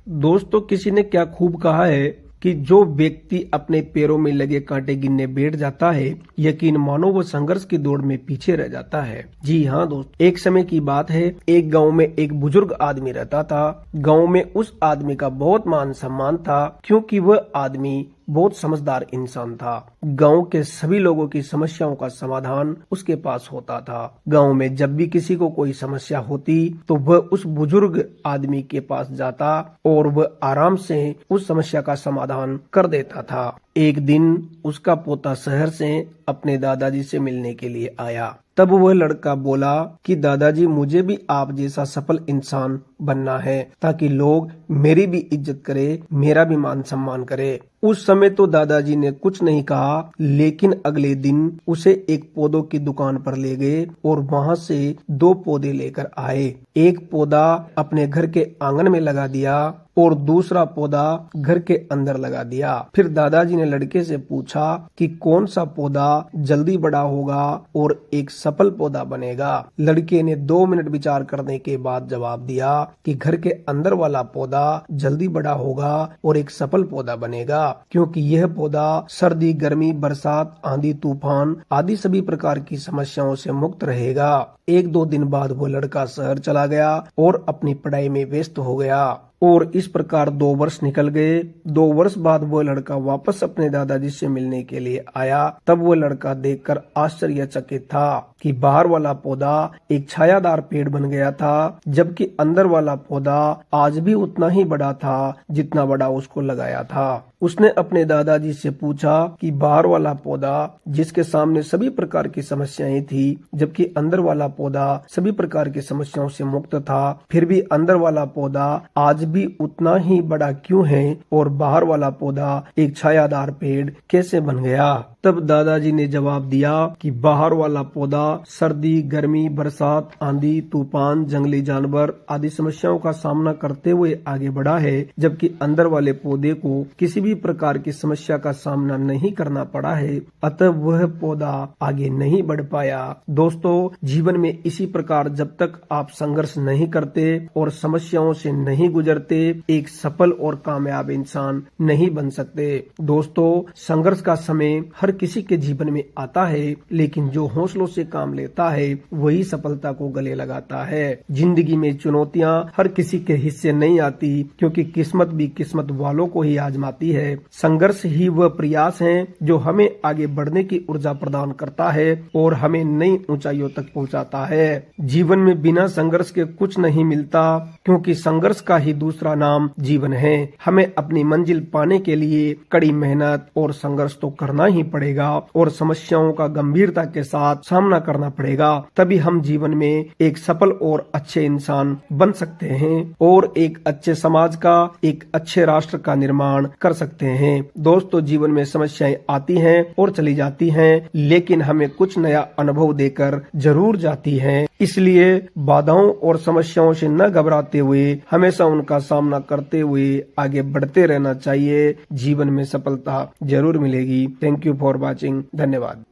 दोस्तों, किसी ने क्या खूब कहा है कि जो व्यक्ति अपने पैरों में लगे कांटे गिनने बैठ जाता है, यकीन मानो वो संघर्ष की दौड़ में पीछे रह जाता है। जी हाँ दोस्त, एक समय की बात है, एक गांव में एक बुजुर्ग आदमी रहता था। गांव में उस आदमी का बहुत मान सम्मान था, क्योंकि वह आदमी बहुत समझदार इंसान था। गांव के सभी लोगों की समस्याओं का समाधान उसके पास होता था। गांव में जब भी किसी को कोई समस्या होती तो वह उस बुजुर्ग आदमी के पास जाता और वह आराम से उस समस्या का समाधान कर देता था। एक दिन उसका पोता शहर से अपने दादाजी से मिलने के लिए आया। तब वह लड़का बोला कि दादाजी, मुझे भी आप जैसा सफल इंसान बनना है, ताकि लोग मेरी भी इज्जत करे, मेरा भी मान सम्मान करे। उस समय तो दादाजी ने कुछ नहीं कहा, लेकिन अगले दिन उसे एक पौधों की दुकान पर ले गए और वहां से 2 पौधे लेकर आए। एक पौधा अपने घर के आंगन में लगा दिया और दूसरा पौधा घर के अंदर लगा दिया। फिर दादाजी ने लड़के से पूछा कि कौन सा पौधा जल्दी बड़ा होगा और एक सफल पौधा बनेगा। लड़के ने 2 मिनट विचार करने के बाद जवाब दिया कि घर के अंदर वाला पौधा जल्दी बड़ा होगा और एक सफल पौधा बनेगा, क्योंकि यह पौधा सर्दी, गर्मी, बरसात, आंधी, तूफान आदि सभी प्रकार की समस्याओं से मुक्त रहेगा। 1-2 दिन बाद वो लड़का शहर चला गया और अपनी पढ़ाई में व्यस्त हो गया और इस प्रकार 2 वर्ष निकल गए। 2 वर्ष बाद वो लड़का वापस अपने दादाजी से मिलने के लिए आया। तब वो लड़का देखकर आश्चर्यचकित था कि बाहर वाला पौधा एक छायादार पेड़ बन गया था, जबकि अंदर वाला पौधा आज भी उतना ही बड़ा था जितना बड़ा उसको लगाया था। उसने अपने दादाजी से पूछा कि बाहर वाला पौधा जिसके सामने सभी प्रकार की समस्याएं थी, जबकि अंदर वाला पौधा सभी प्रकार की समस्याओं से मुक्त था, फिर भी अंदर वाला पौधा आज भी उतना ही बड़ा क्यों है और बाहर वाला पौधा एक छायादार पेड़ कैसे बन गया? तब दादाजी ने जवाब दिया कि बाहर वाला पौधा सर्दी, गर्मी, बरसात, आंधी, तूफान, जंगली जानवर आदि समस्याओं का सामना करते हुए आगे बढ़ा है, जबकि अंदर वाले पौधे को किसी भी प्रकार की समस्या का सामना नहीं करना पड़ा है, अतः वह पौधा आगे नहीं बढ़ पाया। दोस्तों, जीवन में इसी प्रकार जब तक आप संघर्ष नहीं करते और समस्याओं से नहीं गुजरते, एक सफल और कामयाब इंसान नहीं बन सकते। दोस्तों, संघर्ष का समय हर किसी के जीवन में आता है, लेकिन जो हौसलों से काम लेता है वही सफलता को गले लगाता है। जिंदगी में चुनौतियां हर किसी के हिस्से नहीं आती, क्योंकि किस्मत भी किस्मत वालों को ही आजमाती है। संघर्ष ही वह प्रयास है जो हमें आगे बढ़ने की ऊर्जा प्रदान करता है और हमें नई ऊंचाइयों तक पहुंचाता है। जीवन में बिना संघर्ष के कुछ नहीं मिलता, क्योंकि संघर्ष का ही दूसरा नाम जीवन है। हमें अपनी मंजिल पाने के लिए कड़ी मेहनत और संघर्ष तो करना ही पड़ेगा और समस्याओं का गंभीरता के साथ सामना करना पड़ेगा, तभी हम जीवन में एक सफल और अच्छे इंसान बन सकते हैं और एक अच्छे समाज का, एक अच्छे राष्ट्र का निर्माण कर सकते हैं। दोस्तों, जीवन में समस्याएं आती हैं और चली जाती हैं, लेकिन हमें कुछ नया अनुभव देकर जरूर जाती हैं। इसलिए बाधाओं और समस्याओं से न घबराते हुए हमेशा उनका सामना करते हुए आगे बढ़ते रहना चाहिए। जीवन में सफलता जरूर मिलेगी। Thank you for watching. धन्यवाद।